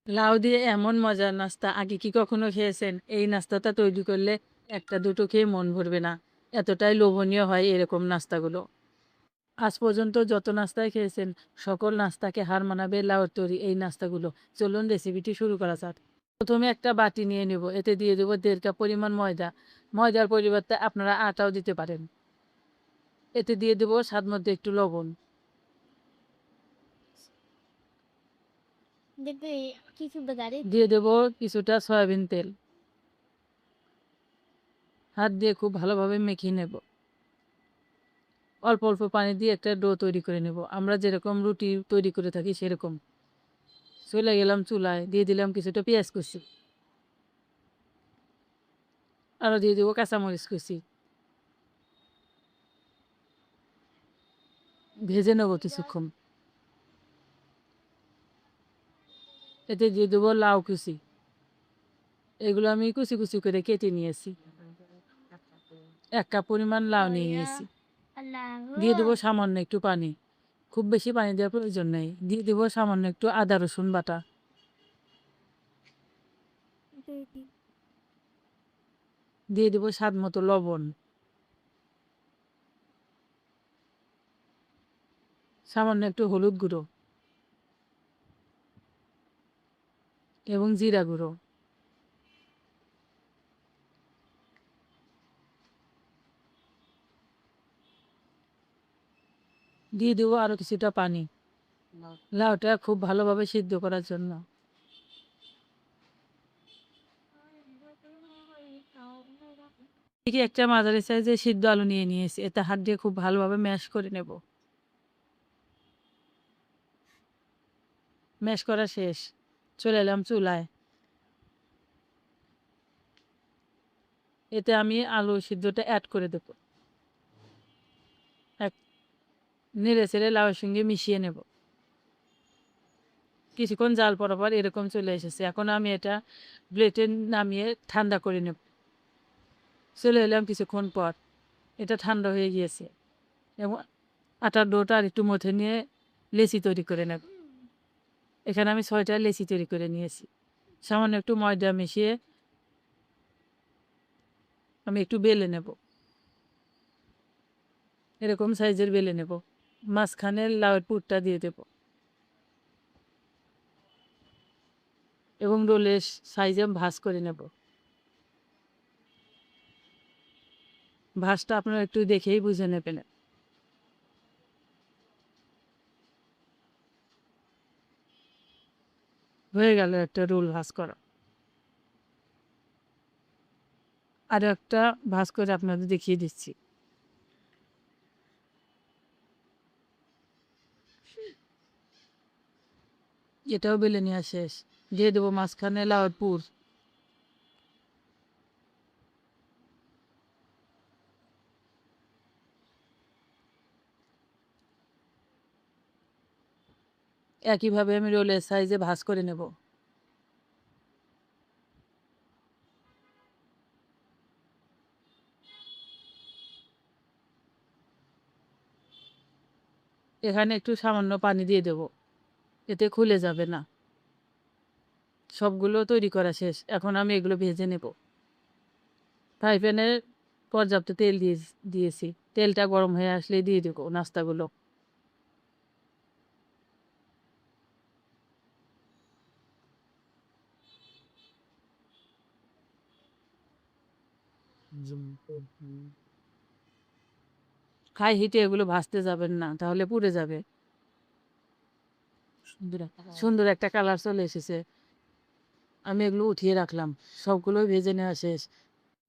লাউ দিয়ে এমন মজার নাস্তা আগে কি কখনো খেয়েছেন? এই নাস্তাটা তৈরি করলে একটা দুটো খেয়ে মন ভরবে না। এতটাই লোভনীয় হয় এরকম নাস্তাগুলো। আজ পর্যন্ত যত নাস্তাই খেয়েছেন, সকল নাস্তাকে হার মানাবে লাউয়ের তৈরি এই নাস্তাগুলো। চলুন রেসিপিটি শুরু করা যাক। প্রথমে একটা বাটি নিয়ে নেব। এতে দিয়ে দেব ১.৫ কাপ পরিমাণ ময়দা। ময়দার পরিবর্তে আপনারা আটাও দিতে পারেন। এতে দিয়ে দেব স্বাদমতো একটু লবণ। দেখবে কিছু গাড়ি দিয়ে দেব কিছুটা সয়াবিন তেল। হাত দিয়ে খুব ভালোভাবে মেখে নেব। অল্প অল্প পানি দিয়ে একটা ডো তৈরি করে নেব। আমরা যেরকম রুটি তৈরি করে থাকি সেরকম। চলে গেলাম চুলায়, দিয়ে দিলাম কিছুটা পেঁয়াজ কুচি, আরও দিয়ে দেবো কাঁচামরিচ কুচি। ভেজে নেব কিছুক্ষণ। এতে দিয়ে দেবো লাউ কুচি। এগুলো আমি কুচি কুচি করে কেটে নিয়েছি। ১ কাপ পরিমাণ লাউ নিয়ে নিয়েছি। দিয়ে দেবো সামান্য একটু পানি। খুব বেশি পানি দেওয়ার প্রয়োজন নেই। দিয়ে দেবো সামান্য একটু আদা রসুন বাটা। দিয়ে দেবো স্বাদ মতো লবণ, সামান্য একটু হলুদ গুঁড়ো এবং জিরা গুঁড়ো। দিয়ে দেবো আরও কিছুটা পানি লাউটা খুব ভালোভাবে সিদ্ধ করার জন্য। এদিকে একটা মাঝারি সাইজের সিদ্ধ আলু নিয়ে নিয়েছি। এতে হাত দিয়ে খুব ভালোভাবে ম্যাশ করে নেব। ম্যাশ করা শেষ। চলে এলাম চুলায়। এতে আমি আলু সিদ্ধটা অ্যাড করে দেব। এক নেড়ে চেড়ে লাউয়ের সঙ্গে মিশিয়ে নেব। কিছুক্ষণ জাল পড়ার পর এরকম চলে এসেছে। এখন আমি এটা প্লেটে নামিয়ে ঠান্ডা করে নেব। চলে এলাম কিছুক্ষণ পর। এটা ঠান্ডা হয়ে গিয়েছে এবং আটার ডোটা আর একটু মথে নিয়ে লেচি তৈরি করে নেব। এখানে আমি ৬টা লেচি তৈরি করে নিয়েছি। সামান্য একটু ময়দা মিশিয়ে আমি একটু বেলে নেব। এরকম সাইজের বেলে নেব। মাঝখানে লাউয়ের পুরটা দিয়ে দেব এবং রোলের সাইজে ভাঁজ করে নেব। ভাঁজটা আপনারা একটু দেখেই বুঝে নেবেন। হয়ে গেল একটা রোল ভাঁজ করা। আরও একটা ভাঁজ করে আপনাদের দেখিয়ে দিচ্ছি। এটাও বেলে নেওয়া শেষ। দিয়ে দেবো মাঝখানে লাউয়ের পুর। একইভাবে আমি রোলের সাইজে ভাঁজ করে নেব। এখানে একটু সামান্য পানি দিয়ে দেব। এতে খুলে যাবে না। সবগুলো তৈরি করা শেষ। এখন আমি এগুলো ভেজে নেব। ফ্রাই প্যানে পর্যাপ্ত তেল দিয়েছি। তেলটা গরম হয়ে আসলে দিয়ে দেবো নাস্তাগুলো। হাই হিটে এগুলো ভাজতে যাবেন না, তাহলে পুড়ে যাবে। সুন্দর একটা কালার চলে এসেছে। আমি এগুলো উঠিয়ে রাখলাম। সবগুলোই ভেজে নেওয়া শেষ।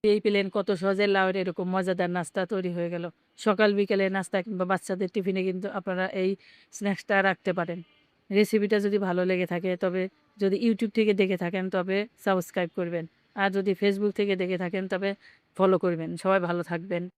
এই পেলেন কত সহজে লাউয়ের এরকম মজাদার নাস্তা তৈরি হয়ে গেল। সকাল বিকেলে নাস্তা কিংবা বাচ্চাদের টিফিনে কিন্তু আপনারা এই স্ন্যাক্সটা রাখতে পারেন। রেসিপিটা যদি ভালো লেগে থাকে, তবে যদি ইউটিউব থেকে দেখে থাকেন তবে সাবস্ক্রাইব করবেন। আর যদি ফেসবুক থেকে দেখে থাকেন তবে ফলো করবেন। সবাই ভালো থাকবেন।